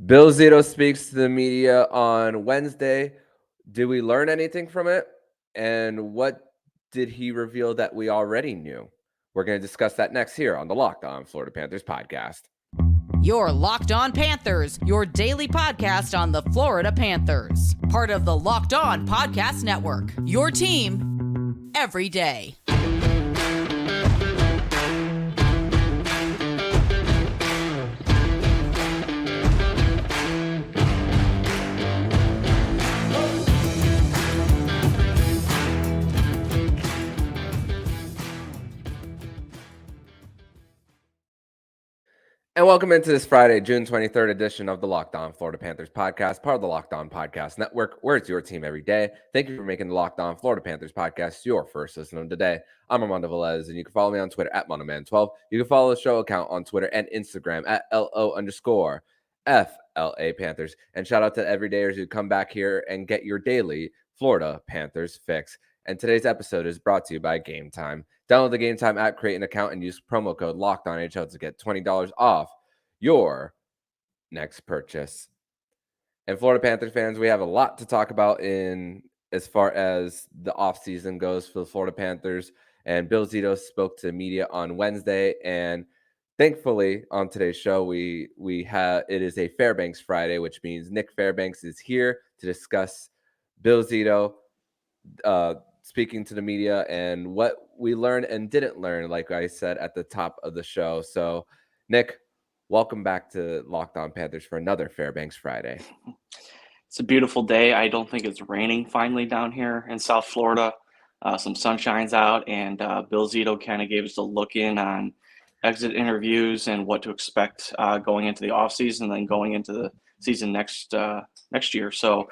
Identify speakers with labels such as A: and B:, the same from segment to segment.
A: Bill Zito speaks to the media on Wednesday. Did we learn anything from it? And what did he reveal that we already knew? We're going to discuss that next here on the Locked On Florida Panthers podcast.
B: Your Locked On Panthers, your daily podcast on the Florida Panthers. Part of the Locked On Podcast Network. Your team every day.
A: And welcome into this Friday, June 23rd edition of the Locked On Florida Panthers podcast, part of the Locked On Podcast Network, where it's your team every day. Thank you for making the Locked On Florida Panthers podcast your first listen of the day. I'm Armando Velez, and you can follow me on Twitter at MonoMan12. You can follow the show account on Twitter and Instagram at LO_FLA Panthers. And shout out to everydayers who come back here and get your daily Florida Panthers fix. And today's episode is brought to you by Game Time. Download the Game Time app, create an account, and use promo code LOCKEDONHL to get $20 off your next purchase. And Florida Panthers fans, we have a lot to talk about in as far as the offseason goes for the Florida Panthers. And Bill Zito spoke to media on Wednesday. And thankfully, on today's show, we have it is a Fairbanks Friday, which means Nick Fairbanks is here to discuss Bill Zito speaking to the media and what we learned and didn't learn, like I said at the top of the show. So, Nick, welcome back to Locked On Panthers for another Fairbanks Friday.
C: It's a beautiful day. I don't think it's raining finally down here in South Florida. Some sun shines out, and Bill Zito kind of gave us a look in on exit interviews and what to expect going into the offseason and then going into the season next year. So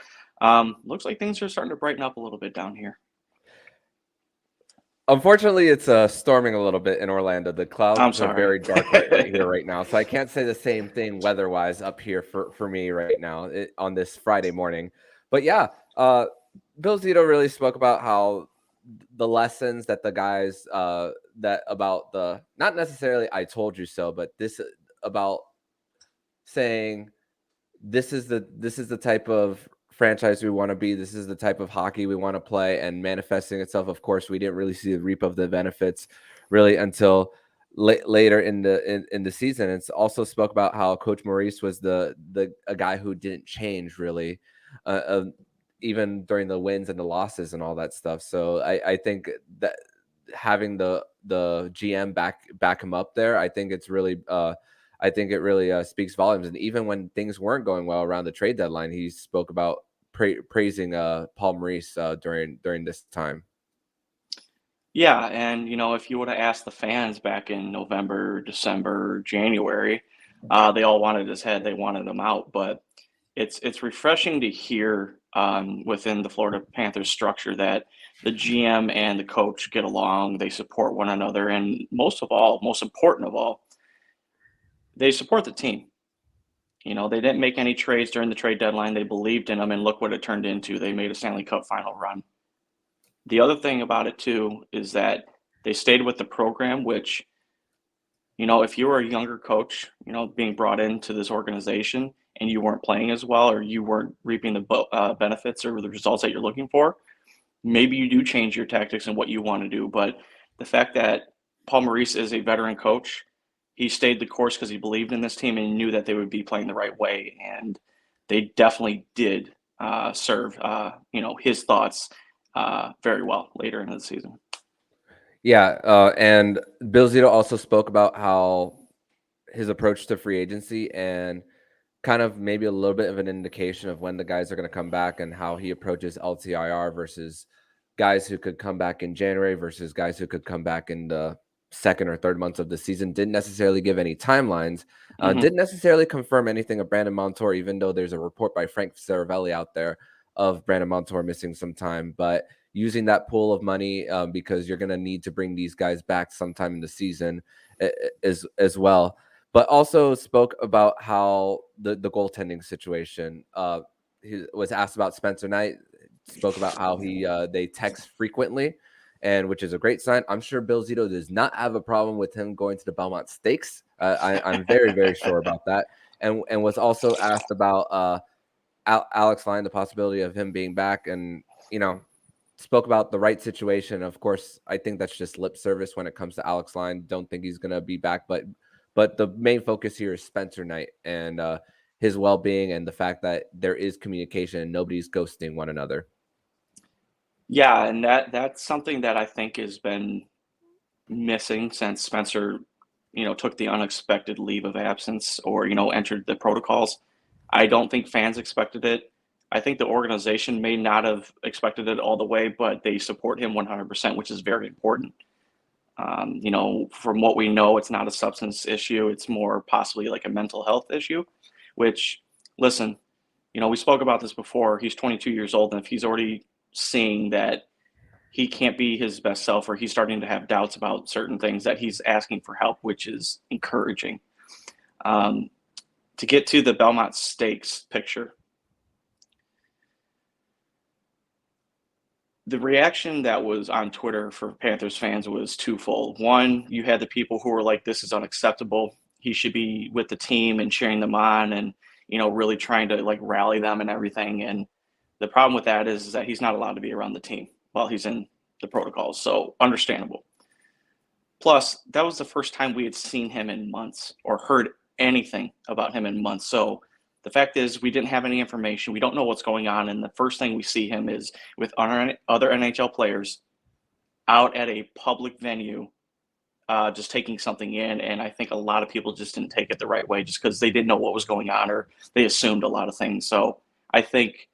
C: looks like things are starting to brighten up a little bit down here.
A: Unfortunately, it's storming a little bit in Orlando. The clouds are very dark right here right now, so I can't say the same thing weather-wise up here for me right now on this Friday morning. But yeah, Bill Zito really spoke about how the lessons that the guys that about the not necessarily I told you so, but this about saying this is the type of franchise we want to be. This is the type of hockey we want to play, and manifesting itself. Of course, we didn't really see the reap of the benefits really until later in the season. It's also spoke about how Coach Maurice was a guy who didn't change really, even during the wins and the losses and all that stuff. So I think that having the GM back him up there, I think it's really. I think it really speaks volumes. And even when things weren't going well around the trade deadline, he spoke about praising Paul Maurice during this time.
C: Yeah, and if you would have asked the fans back in November, December, January, they all wanted his head. They wanted him out. But it's refreshing to hear within the Florida Panthers structure that the GM and the coach get along. They support one another, and most important of all, they support the team. They didn't make any trades during the trade deadline. They believed in them, and look what it turned into. They made a Stanley Cup final run. The other thing about it, too, is that they stayed with the program, which, if you were a younger coach, being brought into this organization and you weren't playing as well or you weren't reaping the benefits or the results that you're looking for, maybe you do change your tactics and what you want to do. But the fact that Paul Maurice is a veteran coach, he stayed the course because he believed in this team and he knew that they would be playing the right way. And they definitely did serve, his thoughts very well later in the season.
A: Yeah. And Bill Zito also spoke about how his approach to free agency and kind of maybe a little bit of an indication of when the guys are going to come back and how he approaches LTIR versus guys who could come back in January versus guys who could come back in the second or third months of the season. Didn't necessarily give any timelines. Didn't necessarily confirm anything of Brandon Montour, even though there's a report by Frank Saravelli out there of Brandon Montour missing some time. But using that pool of money because you're going to need to bring these guys back sometime in the season as well. But also spoke about how the goaltending situation. He was asked about Spencer Knight. Spoke about how they text frequently, and which is a great sign. I'm sure Bill Zito does not have a problem with him going to the Belmont Stakes. I'm very, very sure about that. and was also asked about Alex Line, the possibility of him being back, and spoke about the right situation. Of course, I think that's just lip service when it comes to Alex Line. Don't think he's gonna be back, but the main focus here is Spencer Knight and his well-being and the fact that there is communication and nobody's ghosting one another.
C: Yeah, and that's something that I think has been missing since Spencer, took the unexpected leave of absence or, entered the protocols. I don't think fans expected it. I think the organization may not have expected it all the way, but they support him 100%, which is very important. From what we know, it's not a substance issue. It's more possibly like a mental health issue, which, listen, we spoke about this before. He's 22 years old, and if he's already seeing that he can't be his best self, or he's starting to have doubts about certain things, that he's asking for help, which is encouraging. To get to the Belmont Stakes picture, the reaction that was on Twitter for Panthers fans was twofold. One, you had the people who were like, this is unacceptable. He should be with the team and cheering them on and, really trying to like rally them and everything. And the problem with that is that he's not allowed to be around the team while he's in the protocols. So understandable. Plus, that was the first time we had seen him in months or heard anything about him in months. So the fact is we didn't have any information. We don't know what's going on. And the first thing we see him is with other NHL players out at a public venue, just taking something in. And I think a lot of people just didn't take it the right way just because they didn't know what was going on, or they assumed a lot of things. So I think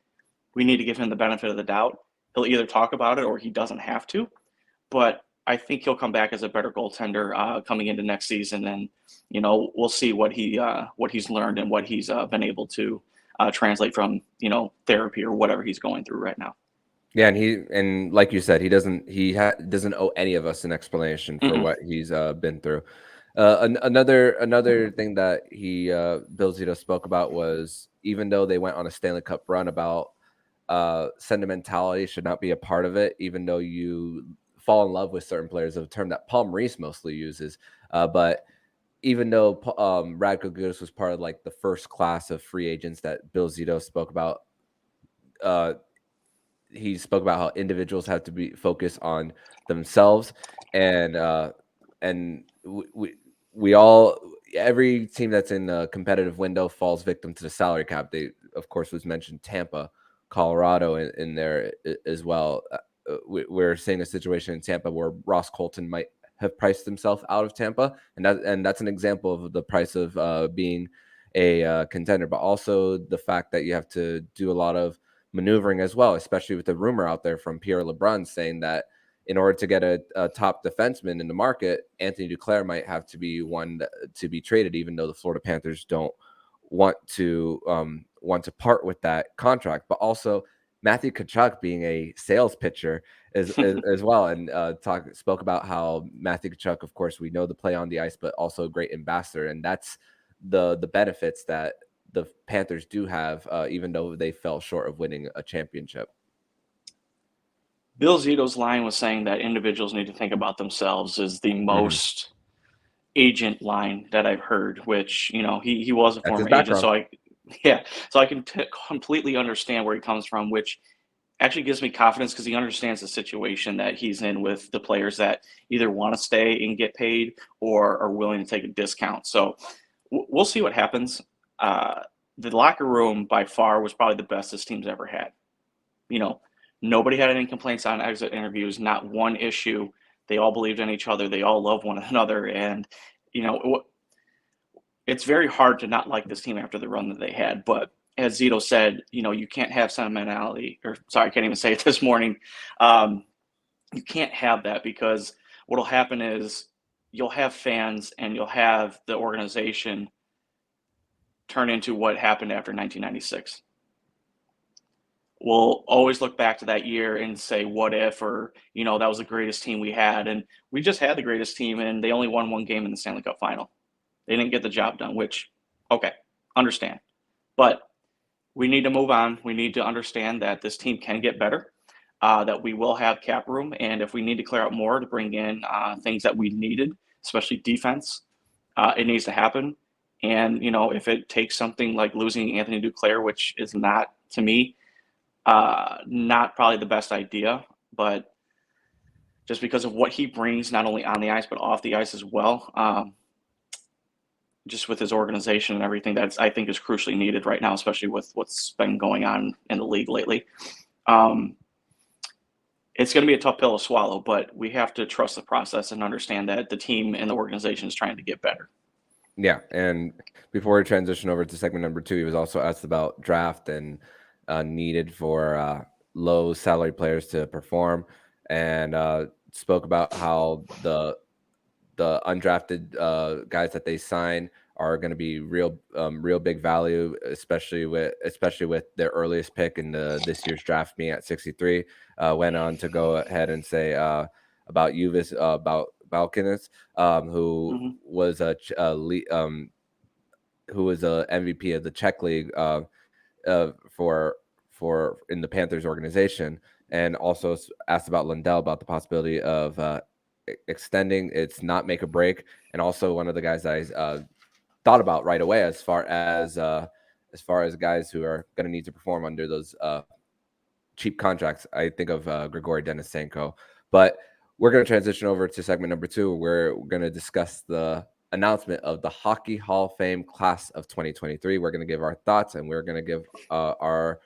C: we need to give him the benefit of the doubt. He'll either talk about it or he doesn't have to. But I think he'll come back as a better goaltender coming into next season, and we'll see what he's learned and what he's been able to translate from therapy or whatever he's going through right now.
A: Yeah, and like you said, he doesn't owe any of us an explanation for what he's been through. Another thing that Bill Zito spoke about was, even though they went on a Stanley Cup run, about sentimentality should not be a part of it, even though you fall in love with certain players, a term that Paul Maurice mostly uses. But even though Radko Gudas was part of like the first class of free agents that Bill Zito spoke about, he spoke about how individuals have to be focused on themselves, and we all, every team that's in a competitive window falls victim to the salary cap. They, of course, was mentioned Tampa, Colorado in there as well. We're seeing a situation in Tampa where Ross Colton might have priced himself out of Tampa, and that's an example of the price of being a contender, but also the fact that you have to do a lot of maneuvering as well, especially with the rumor out there from Pierre LeBrun saying that in order to get a top defenseman in the market, Anthony Duclair might have to be one to be traded, even though the Florida Panthers don't want to part with that contract. But also Matthew Tkachuk being a sales pitcher as well, and spoke about how Matthew Tkachuk, of course, we know the play on the ice, but also a great ambassador, and that's the benefits that the Panthers do have, even though they fell short of winning a championship.
C: Bill Zito's line was saying that individuals need to think about themselves is the most agent line that I've heard, which, he was a former agent. So I can completely understand where he comes from, which actually gives me confidence because he understands the situation that he's in with the players that either want to stay and get paid or are willing to take a discount. So we'll see what happens. The locker room by far was probably the best this team's ever had. Nobody had any complaints on exit interviews, not one issue. They all believed in each other. They all love one another. And, it's very hard to not like this team after the run that they had. But as Zito said, you can't have sentimentality, I can't even say it this morning. You can't have that, because what'll happen is you'll have fans and you'll have the organization turn into what happened after 1996. We'll always look back to that year and say, what if, or, that was the greatest team we had. And we just had the greatest team, and they only won one game in the Stanley Cup final. They didn't get the job done, which, okay, understand. But we need to move on. We need to understand that this team can get better, that we will have cap room. And if we need to clear out more to bring in things that we needed, especially defense, it needs to happen. And, if it takes something like losing Anthony Duclair, which is not, to me, not probably the best idea, but just because of what he brings, not only on the ice, but off the ice as well, just with his organization and everything that I think is crucially needed right now, especially with what's been going on in the league lately. It's going to be a tough pill to swallow, but we have to trust the process and understand that the team and the organization is trying to get better.
A: Yeah, and before we transition over to segment number 2, he was also asked about draft and needed for low salary players to perform, and spoke about how the undrafted guys that they sign are going to be real big value, especially with their earliest pick in this year's draft being at 63. Went on to go ahead and say about Uvis about Balkinis, who was a MVP of the Czech League for in the Panthers organization, and also asked about Lundell about the possibility of extending. It's not make or break, and also one of the guys that I thought about right away as far as guys who are going to need to perform under those cheap contracts. I think of Grigory Denisenko, but we're going to transition over to segment number 2, where we're going to discuss the announcement of the Hockey Hall of Fame class of 2023. We're going to give our thoughts, and we're going to give our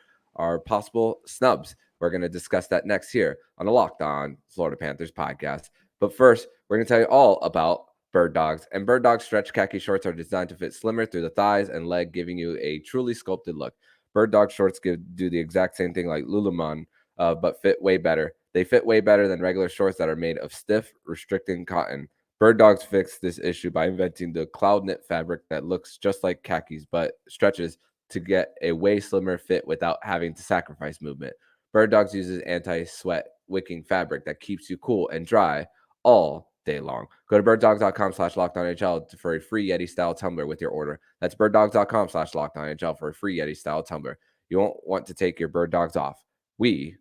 A: possible snubs. We're going to discuss that next here on the Locked On Florida Panthers podcast. But first, we're going to tell you all about Bird Dogs. And Bird Dogs stretch khaki shorts are designed to fit slimmer through the thighs and leg, giving you a truly sculpted look. Bird Dog shorts do the exact same thing like Lululemon, but fit way better. They fit way better than regular shorts that are made of stiff, restricting cotton. Bird Dogs fixed this issue by inventing the cloud knit fabric that looks just like khakis, but stretches to get a way slimmer fit without having to sacrifice movement. Bird Dogs uses anti-sweat wicking fabric that keeps you cool and dry all day long. Go to birddogs.com/LockedOnNHL for a free Yeti-style tumbler with your order. That's birddogs.com/LockedOnNHL for a free Yeti-style tumbler. You won't want to take your Bird Dogs off. We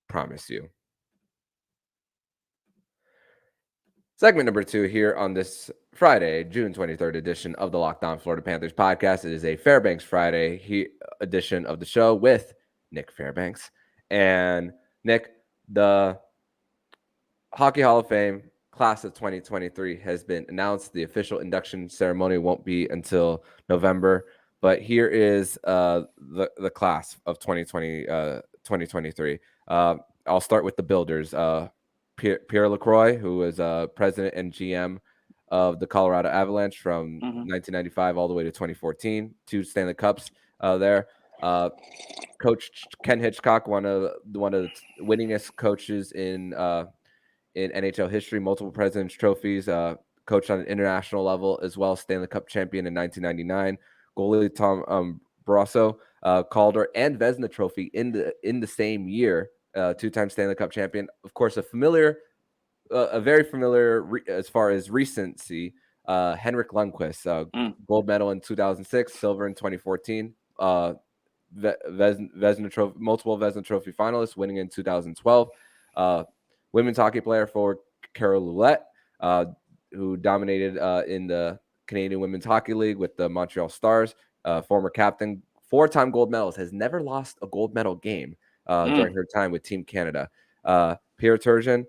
A: promise you. Segment number 2 here on this Friday, June 23rd edition of the Locked On Florida Panthers podcast. It is a Fairbanks Friday edition of the show with Nick Fairbanks. And Nick, the Hockey Hall of Fame class of 2023 has been announced. The official induction ceremony won't be until November, but here is the class of 2023. I'll start with the builders. Pierre LaCroix, who was president and GM of the Colorado Avalanche from 1995 all the way to 2014, 2 Stanley Cups there. Coach Ken Hitchcock, one of the winningest coaches in NHL history, multiple President's trophies, coached on an international level as well, Stanley Cup champion in 1999. Goalie Tom Barrasso, Calder, and Vezina Trophy in the same year. 2-time Stanley Cup champion. Of course, a very familiar as far as recency, Henrik Lundqvist, gold medal in 2006, silver in 2014. Vezina Trophy, multiple Vezina Trophy finalists, winning in 2012. Women's hockey player for Carol Ouellette, who dominated in the Canadian Women's Hockey League with the Montreal Stars. Former captain, 4-time gold medalist, has never lost a gold medal game during her time with Team Canada. Pierre Turgeon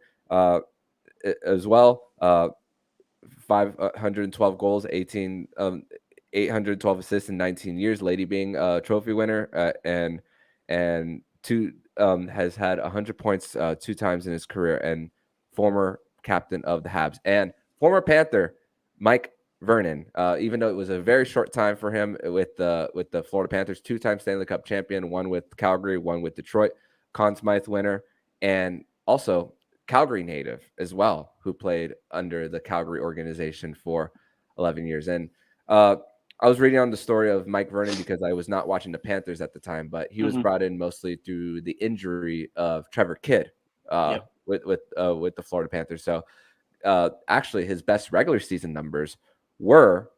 A: as well, 512 goals, 812 assists in 19 years. Lady being a trophy winner, and has had 100 points 2 times in his career, and former captain of the Habs and former Panther Mike Vernon. Even though it was a very short time for him with the Florida Panthers, 2-time Stanley Cup champion, one with Calgary, one with Detroit, Conn Smythe winner, and also Calgary native as well, who played under the Calgary organization for 11 years. And I was reading on the story of Mike Vernon because I was not watching the Panthers at the time, but he was brought in mostly through the injury of Trevor Kidd with the Florida Panthers. So actually his best regular season numbers were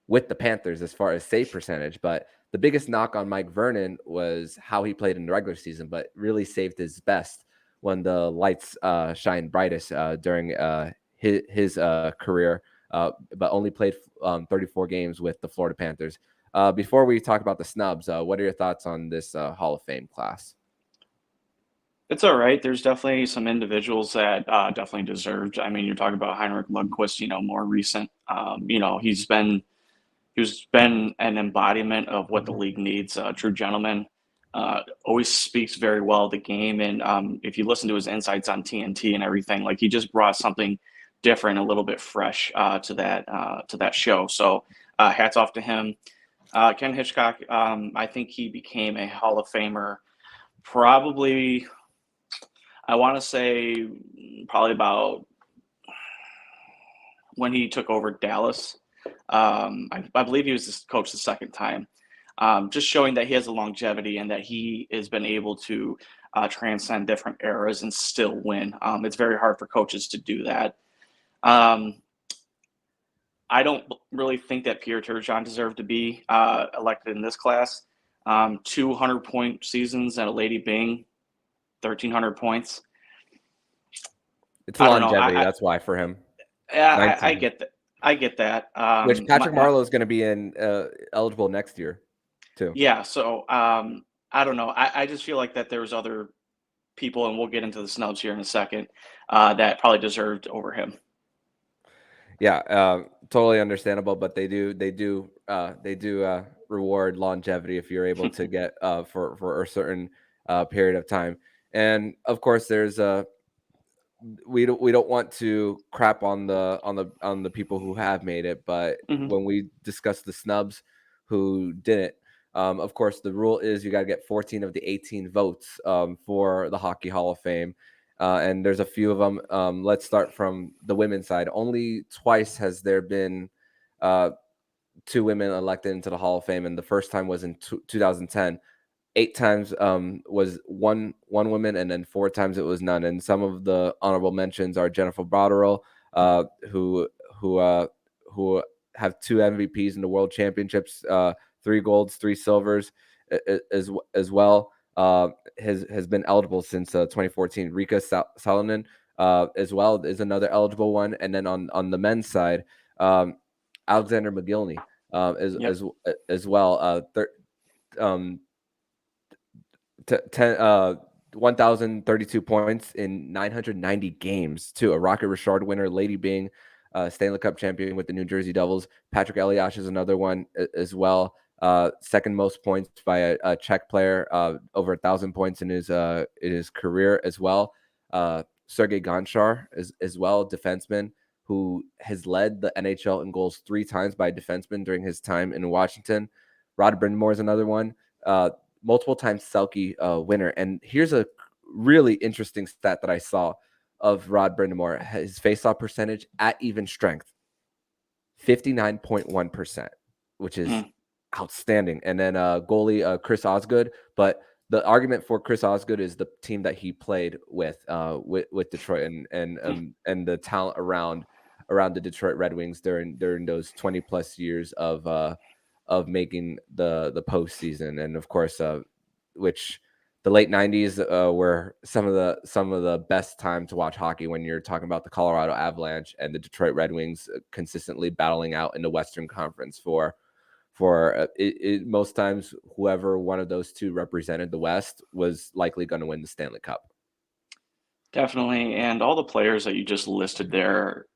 A: with the Panthers as far as save percentage, but the biggest knock on Mike Vernon was how he played in the regular season, but really saved his best when the lights shined brightest during his career but only played 34 games with the Florida Panthers. Before we talk about the snubs, what are your thoughts on this Hall of Fame class?
C: It's all right. There's definitely some individuals that definitely deserved. I mean, you're talking about Heinrich Lundqvist, more recent. He's been an embodiment of what the league needs. A true gentleman. Always speaks very well of the game, and if you listen to his insights on TNT and everything, like he just brought something different, a little bit fresh to that show. So hats off to him. Ken Hitchcock, I think he became a Hall of Famer probably, I want to say probably about when he took over Dallas. I believe he was the coach the second time. Just showing that he has a longevity and that he has been able to transcend different eras and still win. It's very hard for coaches to do that. I don't really think that Pierre Turgeon deserved to be elected in this class. 200-point seasons at a Lady Byng, 1,300 points.
A: It's longevity. That's why for him.
C: Yeah, I get that. I get that.
A: Which Patrick Marleau is going to be eligible next year, too.
C: Yeah. So I don't know. I just feel like that there's other people, and we'll get into the snubs here in a second, that probably deserved over him.
A: Yeah, totally understandable. But they do reward longevity if you're able to get for a certain period of time. And of course, there's we don't want to crap on the people who have made it, but when we discuss the snubs who didn't, of course the rule is you got to get 14 of the 18 votes for the Hockey Hall of Fame, and there's a few of them. Let's start from the women's side. Only twice has there been 2 women elected into the Hall of Fame, and the first time was in 2010. 8 times was one woman, and then 4 times it was none. And some of the honorable mentions are Jennifer Botterill, who have 2 MVPs in the World Championships, 3 golds, 3 silvers, as well. Has been eligible since 2014. Rika Salonen as well is another eligible one. And then on the men's side, Alexander McGillney as well. 1,032 points in 990 games, too. A Rocket Richard winner, Lady Byng, Stanley Cup champion with the New Jersey Devils. Patrick Elias is another one as well. Second most points by a Czech player, over 1,000 points in his career as well. Sergei Gonchar as well, defenseman who has led the NHL in goals 3 times by a defenseman during his time in Washington. Rod Brind'Amour is another one. Multiple time Selke winner. And here's a really interesting stat that I saw of Rod Brind'Amour. His faceoff percentage at even strength, 59.1%, which is outstanding. And then goalie Chris Osgood. But the argument for Chris Osgood is the team that he played with Detroit and the talent around the Detroit Red Wings during those 20 plus years of making the postseason. And of course, which the late 90s were some of the best time to watch hockey when you're talking about the Colorado Avalanche and the Detroit Red Wings consistently battling out in the Western Conference for most times whoever one of those two represented the West was likely going to win the Stanley Cup.
C: Definitely. And all the players that you just listed there,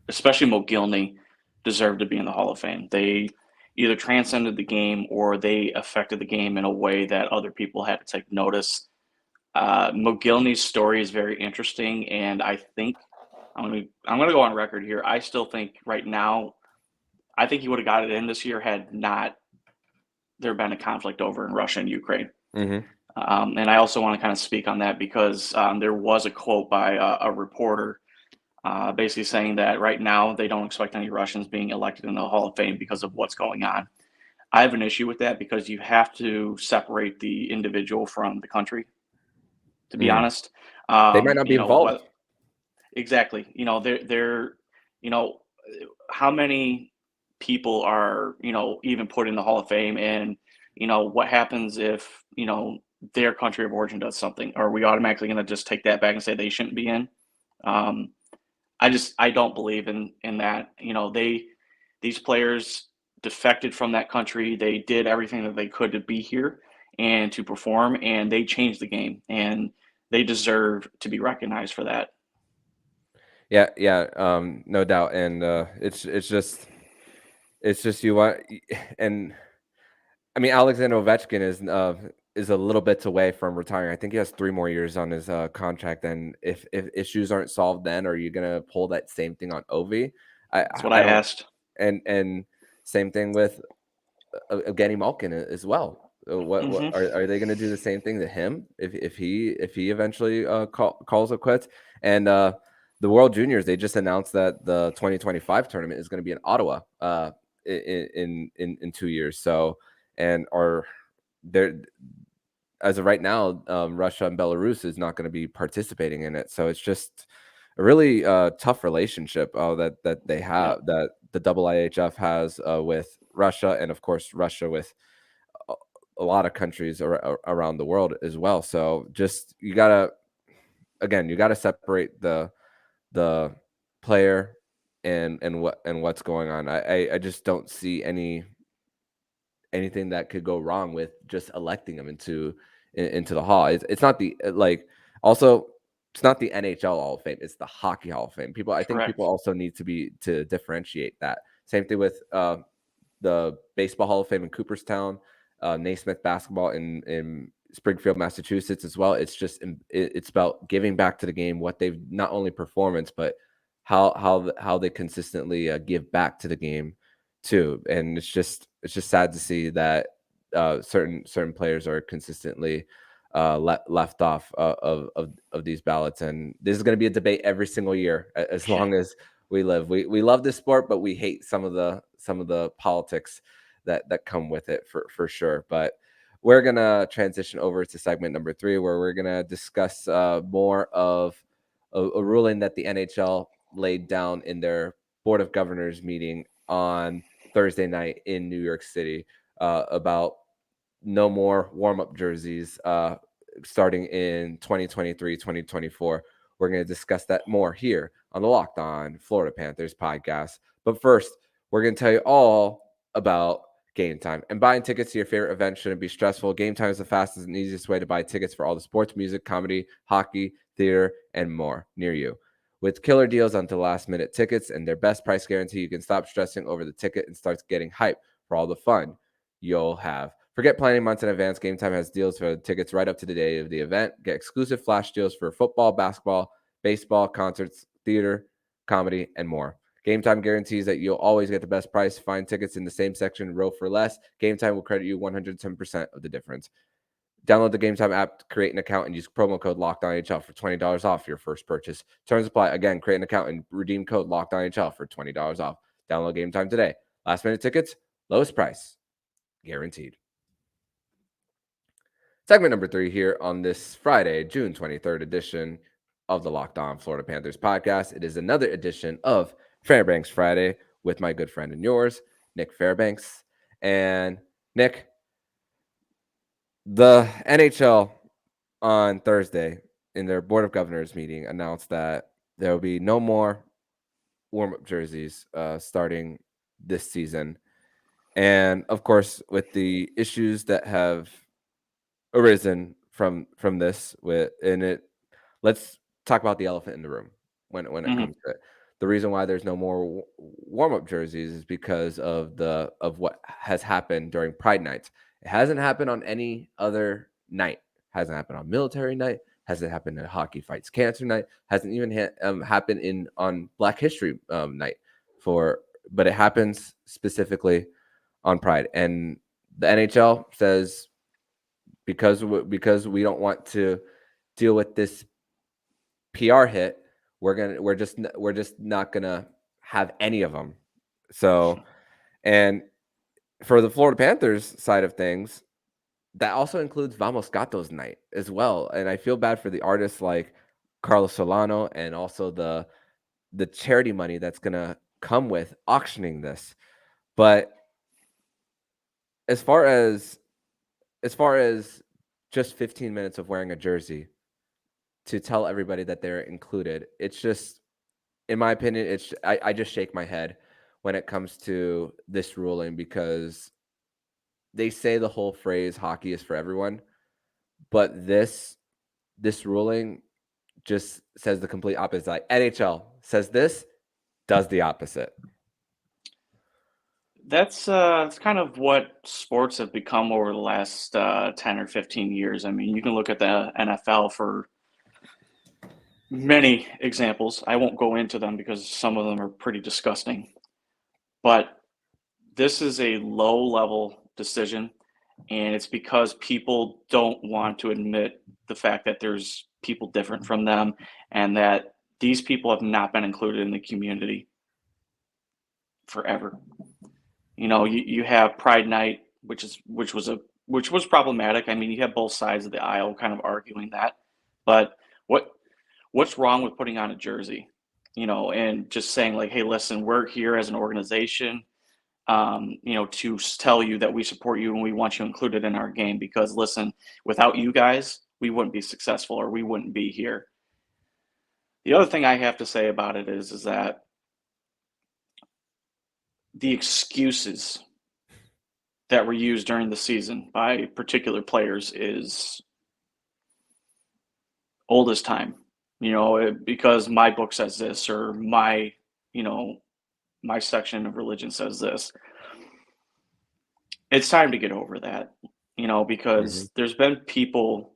C: especially Mogilny, deserve to be in the Hall of Fame. They either transcended the game or they affected the game in a way that other people had to take notice. Mogilny's story is very interesting, and I think I'm gonna go on record here. I still think right now, I think he would have got it in this year had not there been a conflict over in Russia and Ukraine. And I also want to kind of speak on that because there was a quote by a reporter basically saying that right now they don't expect any Russians being elected in the Hall of Fame because of what's going on. I have an issue with that because you have to separate the individual from the country, to be honest.
A: They might not be involved.
C: Exactly. They're how many people are, even put in the Hall of Fame, and, what happens if, their country of origin does something? Are we automatically going to just take that back and say they shouldn't be in? I don't believe in that. These players defected from that country. They did everything that they could to be here and to perform, and they changed the game, and they deserve to be recognized for that.
A: Yeah, no doubt, and it's just you want, and I mean Alexander Ovechkin is a little bit away from retiring. I think he has 3 more years on his contract, and if issues aren't solved, then are you gonna pull that same thing on Ovi?
C: That's what
A: I
C: I
A: don't,
C: asked.
A: and same thing with Evgeny Malkin as well. What
C: Hmm.
A: are they going to do the same thing to him if he eventually calls it quits? And the World Juniors, they just announced that the 2025 tournament is going to be in Ottawa in 2 years. So, and are there, as of right now, Russia and Belarus is not going to be participating in it. So it's just a really tough relationship that they
C: Yeah.
A: have, that the IIHF has with Russia, and of course Russia with a, a lot of countries around the world as well. So just you gotta separate the player and what's going on. I just don't see anything that could go wrong with just electing him into the hall. It's not the also it's not the NHL Hall of Fame. It's the Hockey Hall of Fame. I think people
C: Correct.
A: also need to differentiate that. Same thing with the Baseball Hall of Fame in Cooperstown, Naismith basketball in Springfield, Massachusetts as well. It's just it's about giving back to the game what they've, not only performance, but how they consistently give back to the game too. And it's just sad to see that certain players are consistently left off of these ballots. And this is going to be a debate every single year as long as we live. We love this sport, but we hate some of the politics that come with it for sure. But we're gonna transition over to segment number 3, where we're gonna discuss more of a ruling that the NHL laid down in their Board of Governors meeting on Thursday night in New York City about no more warm-up jerseys starting in 2023-2024. We're going to discuss that more here on the Locked On Florida Panthers podcast. But first, we're going to tell you all about Game Time. And buying tickets to your favorite event shouldn't be stressful. Game Time is the fastest and easiest way to buy tickets for all the sports, music, comedy, hockey, theater, and more near you. With killer deals on the last-minute tickets and their best price guarantee, you can stop stressing over the ticket and start getting hyped for all the fun you'll have. Forget planning months in advance. Game Time has deals for tickets right up to the day of the event. Get exclusive flash deals for football, basketball, baseball, concerts, theater, comedy, and more. Game Time guarantees that you'll always get the best price. Find tickets in the same section, row for less. Game Time will credit you 110% of the difference. Download the Game Time app to create an account and use promo code LOCKEDONNHL for $20 off your first purchase. Terms apply. Again, create an account and redeem code LOCKEDONNHL for $20 off. Download Game Time today. Last minute tickets, lowest price, guaranteed. Segment number 3 here on this Friday, June 23rd edition of the Locked On Florida Panthers podcast. It is another edition of Fairbanks Friday with my good friend and yours, Nick Fairbanks. And Nick, the NHL on Thursday in their Board of Governors meeting announced that there will be no more warm-up jerseys starting this season. And of course, with the issues that have arisen from this let's talk about the elephant in the room when it
C: Hmm.
A: comes to it. The reason why there's no more warm-up jerseys is because of what has happened during Pride nights. It hasn't happened on any other night. Hasn't happened on military night. Hasn't happened at Hockey Fights Cancer night. Hasn't even happened on Black History night. But it happens specifically on Pride, and the NHL says, because we don't want to deal with this PR hit, we're just not gonna have any of them. So, and for the Florida Panthers side of things, that also includes Vamos Gatos night as well. And I feel bad for the artists like Carlos Solano, and also the charity money that's gonna come with auctioning this. But as far as just 15 minutes of wearing a jersey to tell everybody that they're included, it's just in my opinion, I just shake my head when it comes to this ruling, because they say the whole phrase "hockey is for everyone," but this ruling just says the complete opposite. Like NHL says this, does the opposite.
C: That's kind of what sports have become over the last 10 or 15 years. I mean, you can look at the NFL for many examples. I won't go into them because some of them are pretty disgusting. But this is a low-level decision, and it's because people don't want to admit the fact that there's people different from them and that these people have not been included in the community forever. You know, you have Pride Night, which was problematic. I mean, you have both sides of the aisle kind of arguing that. But what's wrong with putting on a jersey, you know, and just saying like, hey, listen, we're here as an organization, you know, to tell you that we support you and we want you included in our game because listen, without you guys, we wouldn't be successful or we wouldn't be here. The other thing I have to say about it is that the excuses that were used during the season by particular players is old as time, you know, because my book says this or my, you know, my section of religion says this. It's time to get over that, you know, because there's been people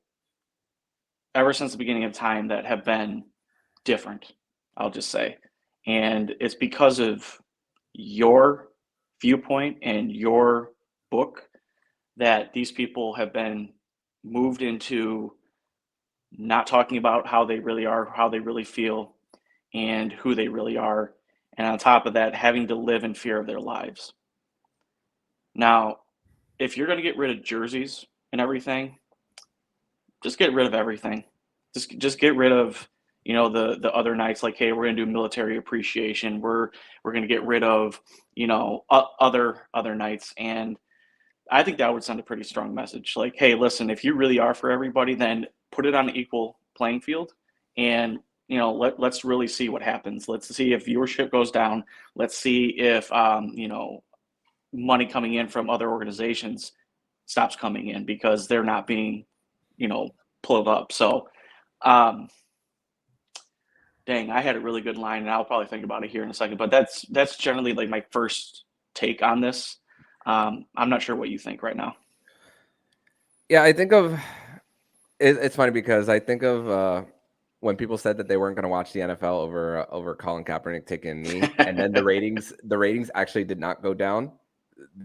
C: ever since the beginning of time that have been different, I'll just say. And it's because of your viewpoint and your book that these people have been moved into not talking about how they really are, how they really feel, and who they really are. And on top of that, having to live in fear of their lives. Now, if you're going to get rid of jerseys and everything, just get rid of everything. Just get rid of, you know, the other nights. Like, hey, we're going to do military appreciation. We're going to get rid of, you know, other nights. And I think that would send a pretty strong message. Like, hey, listen, if you really are for everybody, then put it on an equal playing field, and you know, let's really see what happens. Let's see if viewership goes down. Let's see if you know, money coming in from other organizations stops coming in because they're not being, you know, pulled up. So, dang, I had a really good line, and I'll probably think about it here in a second. But that's generally like my first take on this. I'm not sure what you think right now.
A: Yeah, I think of it's funny because I think of when people said that they weren't going to watch the NFL over Colin Kaepernick taking a knee, and then the ratings actually did not go down.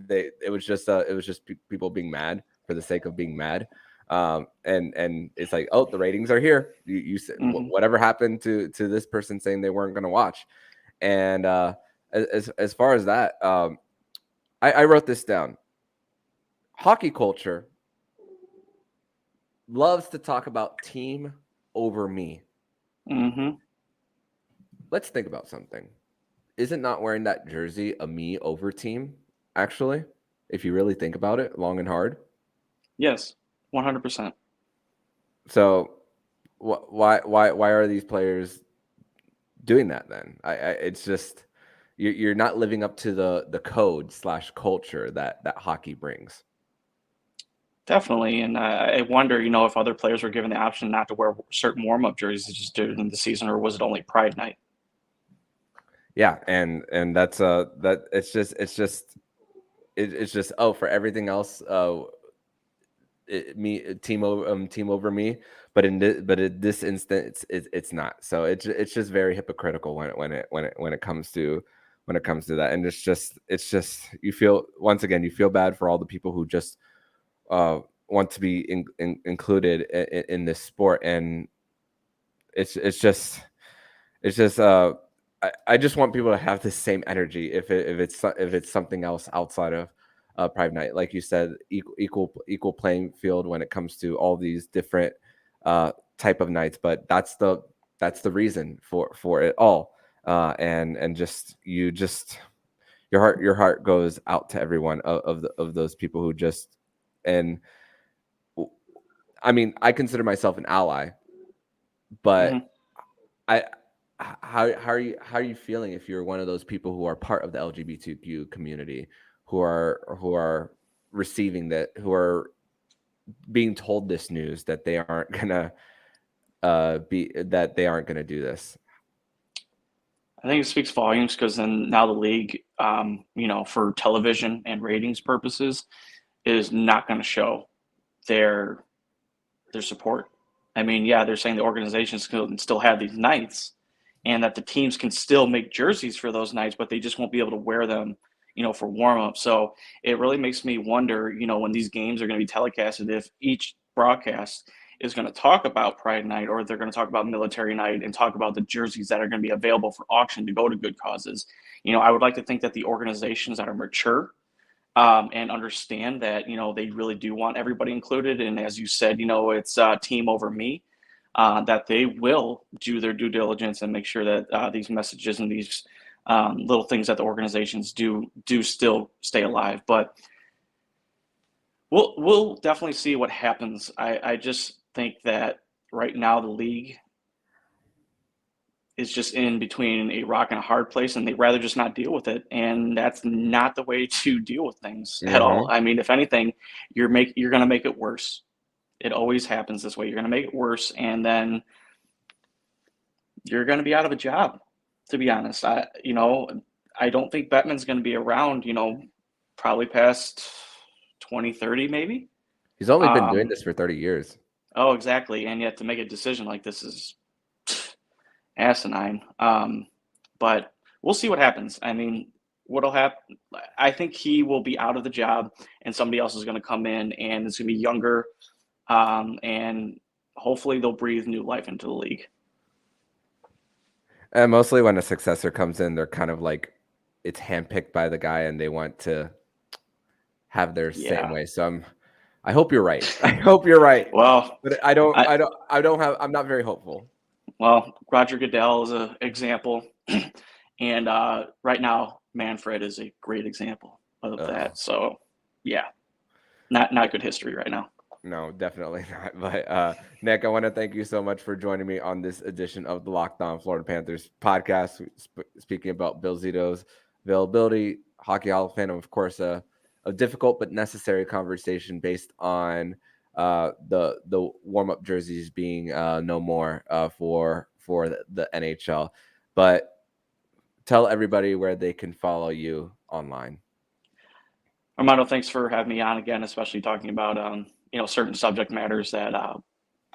A: It was just people being mad for the sake of being mad, and it's like, oh, the ratings are here. You said whatever happened to this person saying they weren't going to watch, and as far as that, I wrote this down. Hockey culture loves to talk about team over me. Let's think about something. Isn't not wearing that jersey a me over team, actually, if you really think about it long and hard?
C: Yes, 100%.
A: So why are these players doing that then? It's just you're not living up to the code / culture that hockey brings.
C: Definitely, and I wonder, you know, if other players were given the option not to wear certain warm-up jerseys just during the season, or was it only Pride Night?
A: Yeah, and that's that it's just oh, for everything else, team over me, but in this instance it's not. So it's just very hypocritical when it comes to that, and it's just you feel bad for all the people who just want to be included in this sport, and it's just I just want people to have the same energy if it's something else outside of Pride Night, like you said, equal playing field when it comes to all these different type of nights. But that's the reason for it all, and just your heart goes out to everyone of those people who just, and I mean, I consider myself an ally, but how are you feeling if you're one of those people who are part of the LGBTQ community who are receiving that, who are being told this news that they aren't gonna do this?
C: I think it speaks volumes because then now the league, for television and ratings purposes, is not going to show their support. I mean, yeah, they're saying the organizations can still have these nights, and that the teams can still make jerseys for those nights, but they just won't be able to wear them, for warm up. So it really makes me wonder, when these games are going to be telecasted, if each broadcast is going to talk about Pride Night, or they're going to talk about Military Night and talk about the jerseys that are going to be available for auction to go to good causes. I would like to think that the organizations that are mature and understand that, they really do want everybody included. And as you said, it's team over me, that they will do their due diligence and make sure that these messages and these little things that the organizations do still stay alive. But we'll definitely see what happens. I just think that right now the league is just in between a rock and a hard place, and they'd rather just not deal with it. And that's not the way to deal with things at all. I mean, if anything, you're going to make it worse. It always happens this way. You're going to make it worse, and then you're going to be out of a job, to be honest. I don't think Bettman's going to be around, probably past 2030 maybe.
A: He's only been doing this for 30 years.
C: Oh, exactly. And yet to make a decision like this is asinine. But we'll see what happens. I mean, what'll happen, I think he will be out of the job and somebody else is going to come in, and it's going to be younger, and hopefully they'll breathe new life into the league.
A: And mostly when a successor comes in, they're kind of like, it's handpicked by the guy and they want to have their same way. So I hope you're right. I hope you're right.
C: Well,
A: but I'm not very hopeful.
C: Well, Roger Goodell is an example, and right now Manfred is a great example of that. So, yeah, not good history right now.
A: No, definitely not. But Nick, I want to thank you so much for joining me on this edition of the Locked On Florida Panthers podcast. Speaking about Bill Zito's availability, Hockey Hall of Fame, of course, a difficult but necessary conversation based on the warm-up jerseys being no more for the NHL. But tell everybody where they can follow you online.
C: Armando, thanks for having me on again, especially talking about certain subject matters that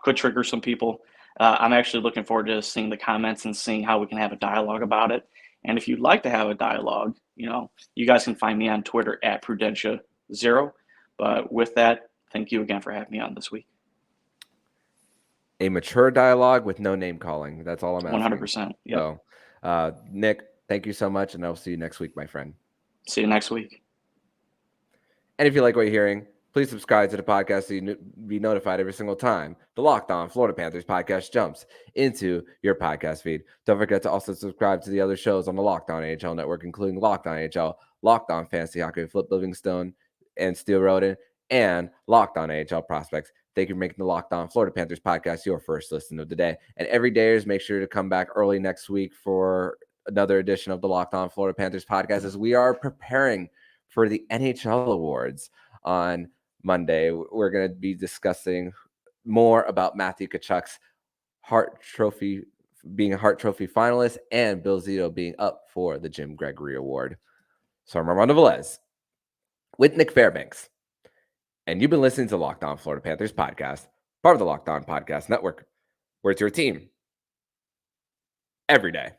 C: could trigger some people. I'm actually looking forward to seeing the comments and seeing how we can have a dialogue about it. And if you'd like to have a dialogue, you guys can find me on Twitter at Prudentia0. But with that, thank you again for having me on this week.
A: A mature dialogue with no name calling. That's all I'm asking.
C: 100%. Yeah.
A: So, Nick, thank you so much, and I'll see you next week, my friend.
C: See you next week.
A: And if you like what you're hearing, please subscribe to the podcast so you be notified every single time the Locked On Florida Panthers podcast jumps into your podcast feed. Don't forget to also subscribe to the other shows on the Locked On NHL network, including Locked On NHL, Locked On Fantasy Hockey with Flip Livingstone and Steel Roden, and Locked On NHL Prospects. Thank you for making the Locked On Florida Panthers podcast your first listen of the day. And every dayers, make sure to come back early next week for another edition of the Locked On Florida Panthers podcast, as we are preparing for the NHL awards on Monday. We're going to be discussing more about Matthew Tkachuk's Hart Trophy, being a Hart Trophy finalist, and Bill Zito being up for the Jim Gregory Award. So I'm Armando Velez with Nick Fairbanks, and you've been listening to Locked On Florida Panthers podcast, part of the Locked On Podcast Network, where it's your team every day.